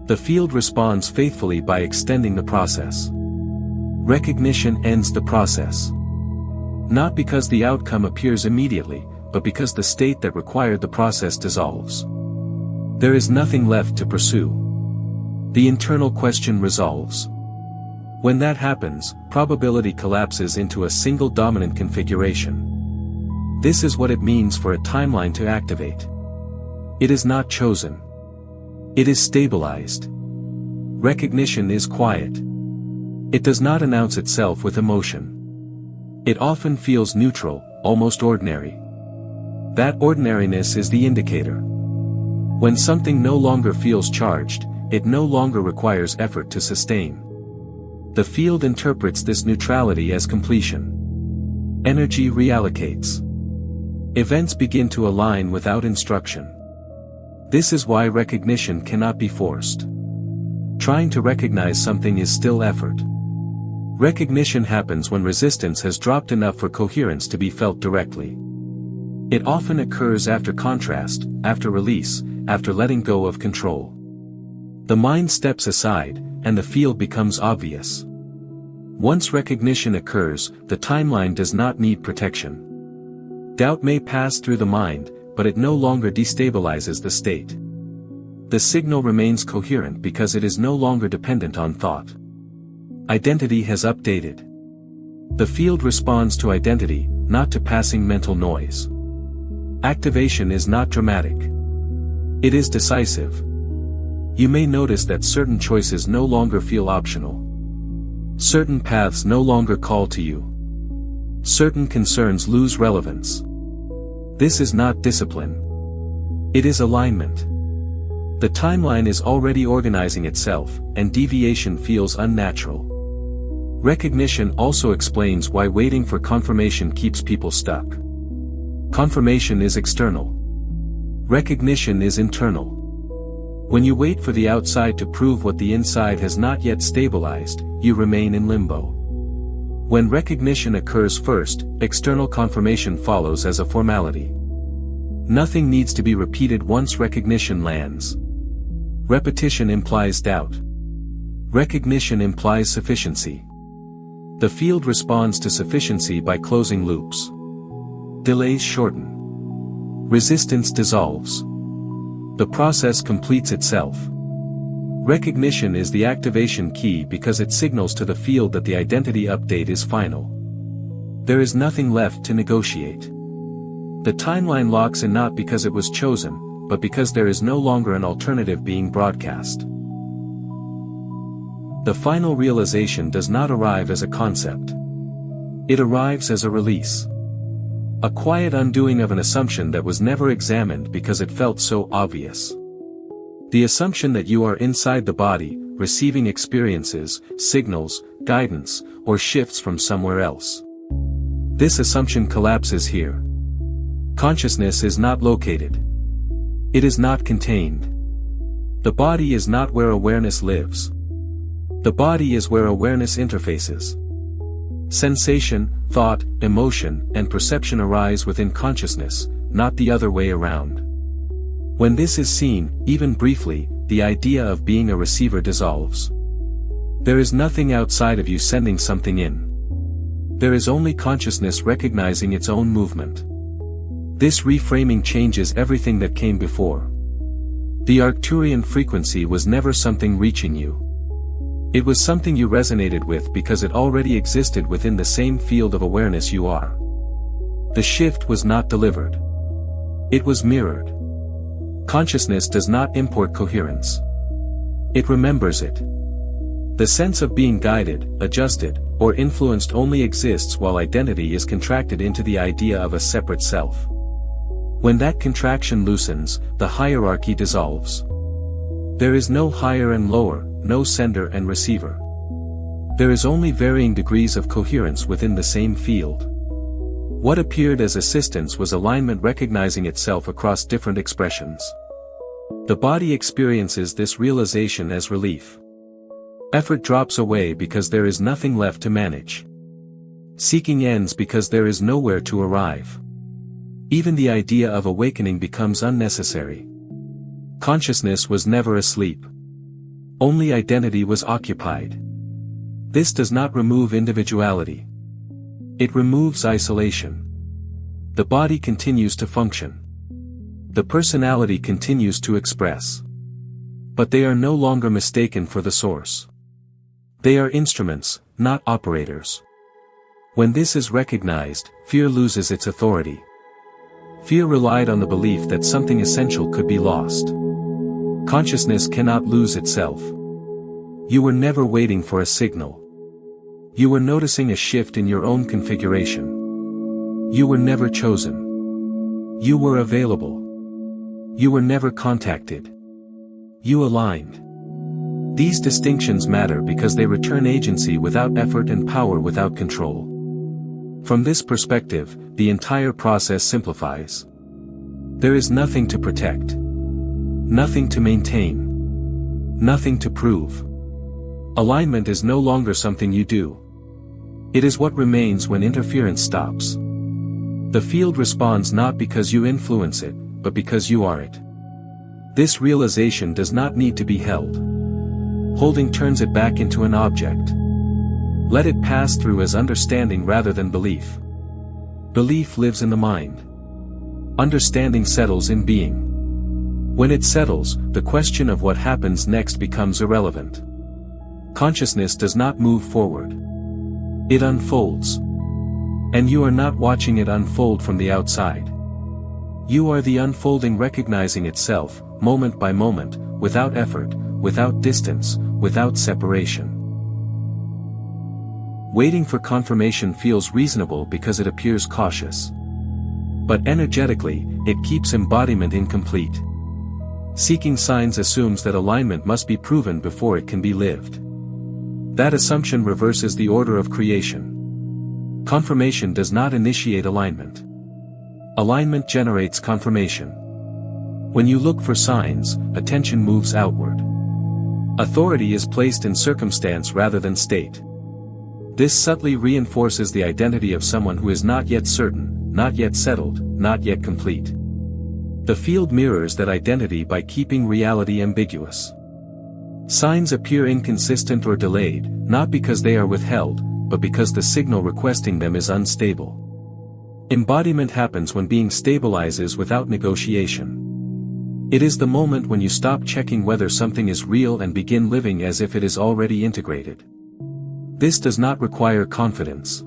The field responds faithfully by extending the process. Recognition ends the process. Not because the outcome appears immediately, but because the state that required the process dissolves. There is nothing left to pursue. The internal question resolves. When that happens, probability collapses into a single dominant configuration. This is what it means for a timeline to activate. It is not chosen. It is stabilized. Recognition is quiet. It does not announce itself with emotion. It often feels neutral, almost ordinary. That ordinariness is the indicator. When something no longer feels charged, it no longer requires effort to sustain. The field interprets this neutrality as completion. Energy reallocates. Events begin to align without instruction. This is why recognition cannot be forced. Trying to recognize something is still effort. Recognition happens when resistance has dropped enough for coherence to be felt directly. It often occurs after contrast, after release, after letting go of control. The mind steps aside, and the field becomes obvious. Once recognition occurs, the timeline does not need protection. Doubt may pass through the mind, but it no longer destabilizes the state. The signal remains coherent because it is no longer dependent on thought. Identity has updated. The field responds to identity, not to passing mental noise. Activation is not dramatic. It is decisive. You may notice that certain choices no longer feel optional. Certain paths no longer call to you. Certain concerns lose relevance. This is not discipline. It is alignment. The timeline is already organizing itself, and deviation feels unnatural. Recognition also explains why waiting for confirmation keeps people stuck. Confirmation is external. Recognition is internal. When you wait for the outside to prove what the inside has not yet stabilized, you remain in limbo. When recognition occurs first, external confirmation follows as a formality. Nothing needs to be repeated once recognition lands. Repetition implies doubt. Recognition implies sufficiency. The field responds to sufficiency by closing loops. Delays shorten. Resistance dissolves. The process completes itself. Recognition is the activation key because it signals to the field that the identity update is final. There is nothing left to negotiate. The timeline locks in not because it was chosen, but because there is no longer an alternative being broadcast. The final realization does not arrive as a concept. It arrives as a release. A quiet undoing of an assumption that was never examined because it felt so obvious. The assumption that you are inside the body, receiving experiences, signals, guidance, or shifts from somewhere else. This assumption collapses here. Consciousness is not located. It is not contained. The body is not where awareness lives. The body is where awareness interfaces. Sensation, thought, emotion, and perception arise within consciousness, not the other way around. When this is seen, even briefly, the idea of being a receiver dissolves. There is nothing outside of you sending something in. There is only consciousness recognizing its own movement. This reframing changes everything that came before. The Arcturian frequency was never something reaching you. It was something you resonated with because it already existed within the same field of awareness you are. The shift was not delivered. It was mirrored. Consciousness does not import coherence. It remembers it. The sense of being guided, adjusted, or influenced only exists while identity is contracted into the idea of a separate self. When that contraction loosens, the hierarchy dissolves. There is no higher and lower, no sender and receiver. There is only varying degrees of coherence within the same field. What appeared as assistance was alignment recognizing itself across different expressions. The body experiences this realization as relief. Effort drops away because there is nothing left to manage. Seeking ends because there is nowhere to arrive. Even the idea of awakening becomes unnecessary. Consciousness was never asleep. Only identity was occupied. This does not remove individuality. It removes isolation. The body continues to function. The personality continues to express. But they are no longer mistaken for the source. They are instruments, not operators. When this is recognized, fear loses its authority. Fear relied on the belief that something essential could be lost. Consciousness cannot lose itself. You were never waiting for a signal. You were noticing a shift in your own configuration. You were never chosen. You were available. You were never contacted. You aligned. These distinctions matter because they return agency without effort and power without control. From this perspective, the entire process simplifies. There is nothing to protect. Nothing to maintain. Nothing to prove. Alignment is no longer something you do. It is what remains when interference stops. The field responds not because you influence it, but because you are it. This realization does not need to be held. Holding turns it back into an object. Let it pass through as understanding rather than belief. Belief lives in the mind. Understanding settles in being. When it settles, the question of what happens next becomes irrelevant. Consciousness does not move forward. It unfolds. And you are not watching it unfold from the outside. You are the unfolding recognizing itself, moment by moment, without effort, without distance, without separation. Waiting for confirmation feels reasonable because it appears cautious. But energetically, it keeps embodiment incomplete. Seeking signs assumes that alignment must be proven before it can be lived. That assumption reverses the order of creation. Confirmation does not initiate alignment. Alignment generates confirmation. When you look for signs, attention moves outward. Authority is placed in circumstance rather than state. This subtly reinforces the identity of someone who is not yet certain, not yet settled, not yet complete. The field mirrors that identity by keeping reality ambiguous. Signs appear inconsistent or delayed, not because they are withheld, but because the signal requesting them is unstable. Embodiment happens when being stabilizes without negotiation. It is the moment when you stop checking whether something is real and begin living as if it is already integrated. This does not require confidence.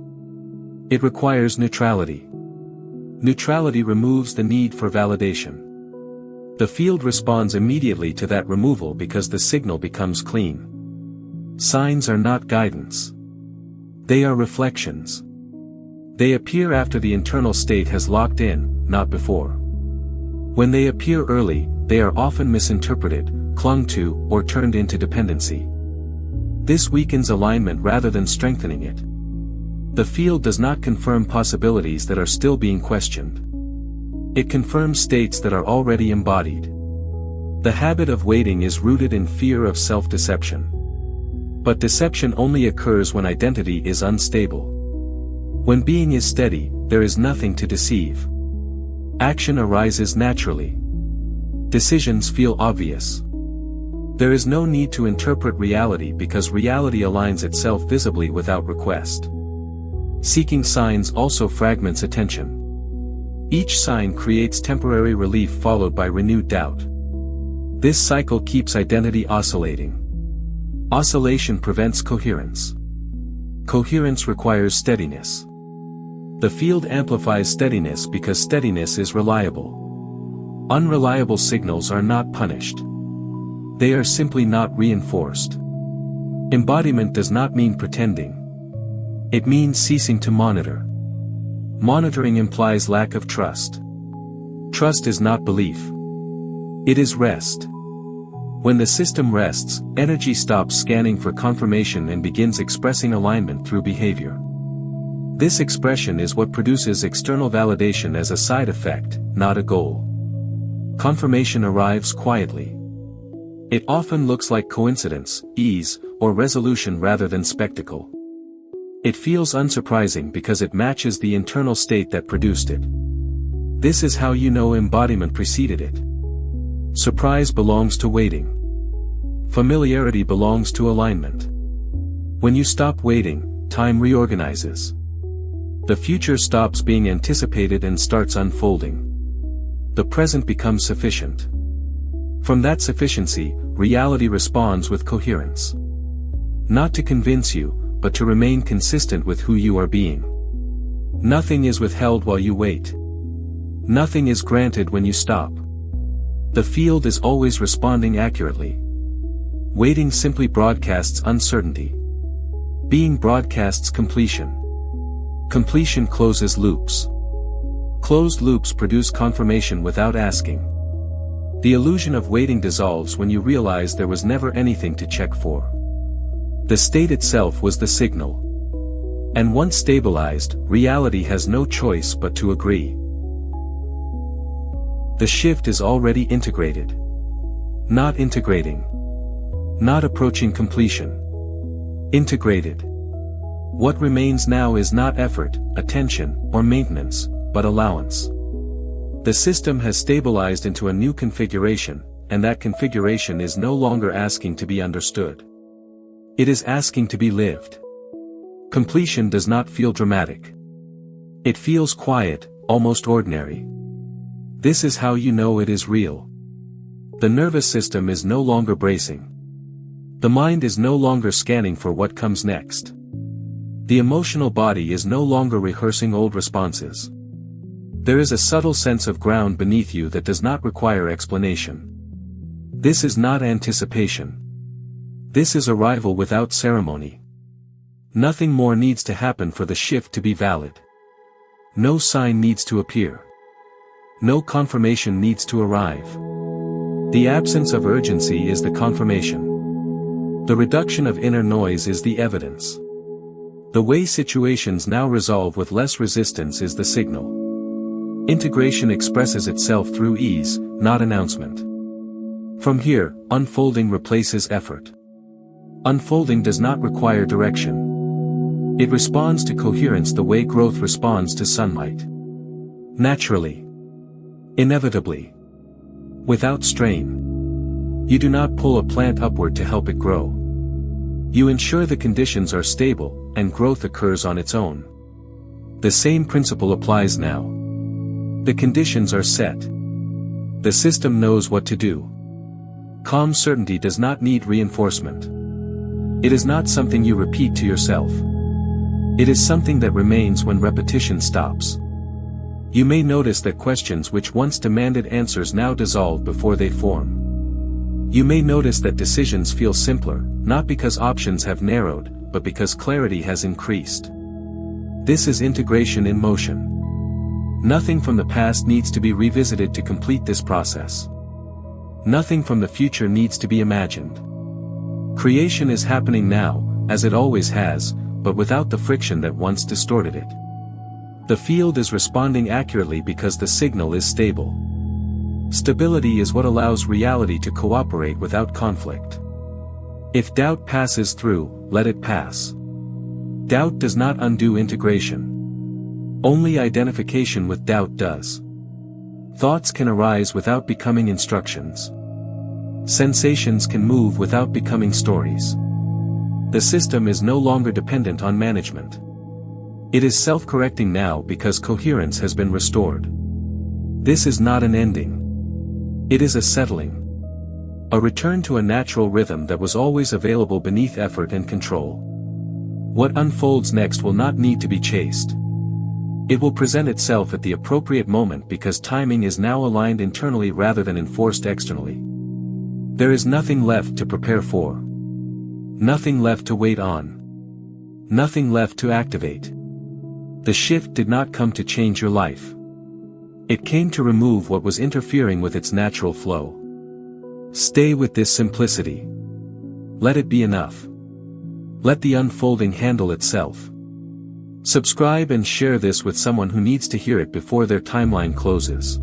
It requires neutrality. Neutrality removes the need for validation. The field responds immediately to that removal because the signal becomes clean. Signs are not guidance. They are reflections. They appear after the internal state has locked in, not before. When they appear early, they are often misinterpreted, clung to, or turned into dependency. This weakens alignment rather than strengthening it. The field does not confirm possibilities that are still being questioned. It confirms states that are already embodied. The habit of waiting is rooted in fear of self-deception. But deception only occurs when identity is unstable. When being is steady, there is nothing to deceive. Action arises naturally. Decisions feel obvious. There is no need to interpret reality because reality aligns itself visibly without request. Seeking signs also fragments attention. Each sign creates temporary relief followed by renewed doubt. This cycle keeps identity oscillating. Oscillation prevents coherence. Coherence requires steadiness. The field amplifies steadiness because steadiness is reliable. Unreliable signals are not punished. They are simply not reinforced. Embodiment does not mean pretending. It means ceasing to monitor. Monitoring implies lack of trust. Trust is not belief. It is rest. When the system rests, energy stops scanning for confirmation and begins expressing alignment through behavior. This expression is what produces external validation as a side effect, not a goal. Confirmation arrives quietly. It often looks like coincidence, ease, or resolution rather than spectacle. It feels unsurprising because it matches the internal state that produced it. This is how you know embodiment preceded it. Surprise belongs to waiting. Familiarity belongs to alignment. When you stop waiting, time reorganizes. The future stops being anticipated and starts unfolding. The present becomes sufficient. From that sufficiency, reality responds with coherence. Not to convince you, but to remain consistent with who you are being. Nothing is withheld while you wait. Nothing is granted when you stop. The field is always responding accurately. Waiting simply broadcasts uncertainty. Being broadcasts completion. Completion closes loops. Closed loops produce confirmation without asking. The illusion of waiting dissolves when you realize there was never anything to check for. The state itself was the signal. And once stabilized, reality has no choice but to agree. The shift is already integrated. Not integrating. Not approaching completion. Integrated. What remains now is not effort, attention, or maintenance, but allowance. The system has stabilized into a new configuration, and that configuration is no longer asking to be understood. It is asking to be lived. Completion does not feel dramatic. It feels quiet, almost ordinary. This is how you know it is real. The nervous system is no longer bracing. The mind is no longer scanning for what comes next. The emotional body is no longer rehearsing old responses. There is a subtle sense of ground beneath you that does not require explanation. This is not anticipation. This is arrival without ceremony. Nothing more needs to happen for the shift to be valid. No sign needs to appear. No confirmation needs to arrive. The absence of urgency is the confirmation. The reduction of inner noise is the evidence. The way situations now resolve with less resistance is the signal. Integration expresses itself through ease, not announcement. From here, unfolding replaces effort. Unfolding does not require direction. It responds to coherence the way growth responds to sunlight. Naturally. Inevitably. Without strain. You do not pull a plant upward to help it grow. You ensure the conditions are stable, and growth occurs on its own. The same principle applies now. The conditions are set. The system knows what to do. Calm certainty does not need reinforcement. It is not something you repeat to yourself. It is something that remains when repetition stops. You may notice that questions which once demanded answers now dissolve before they form. You may notice that decisions feel simpler, not because options have narrowed, but because clarity has increased. This is integration in motion. Nothing from the past needs to be revisited to complete this process. Nothing from the future needs to be imagined. Creation is happening now, as it always has, but without the friction that once distorted it. The field is responding accurately because the signal is stable. Stability is what allows reality to cooperate without conflict. If doubt passes through, let it pass. Doubt does not undo integration. Only identification with doubt does. Thoughts can arise without becoming instructions. Sensations can move without becoming stories. The system is no longer dependent on management. It is self-correcting now because coherence has been restored. This is not an ending. It is a settling. A return to a natural rhythm that was always available beneath effort and control. What unfolds next will not need to be chased. It will present itself at the appropriate moment because timing is now aligned internally rather than enforced externally. There is nothing left to prepare for. Nothing left to wait on. Nothing left to activate. The shift did not come to change your life. It came to remove what was interfering with its natural flow. Stay with this simplicity. Let it be enough. Let the unfolding handle itself. Subscribe and share this with someone who needs to hear it before their timeline closes.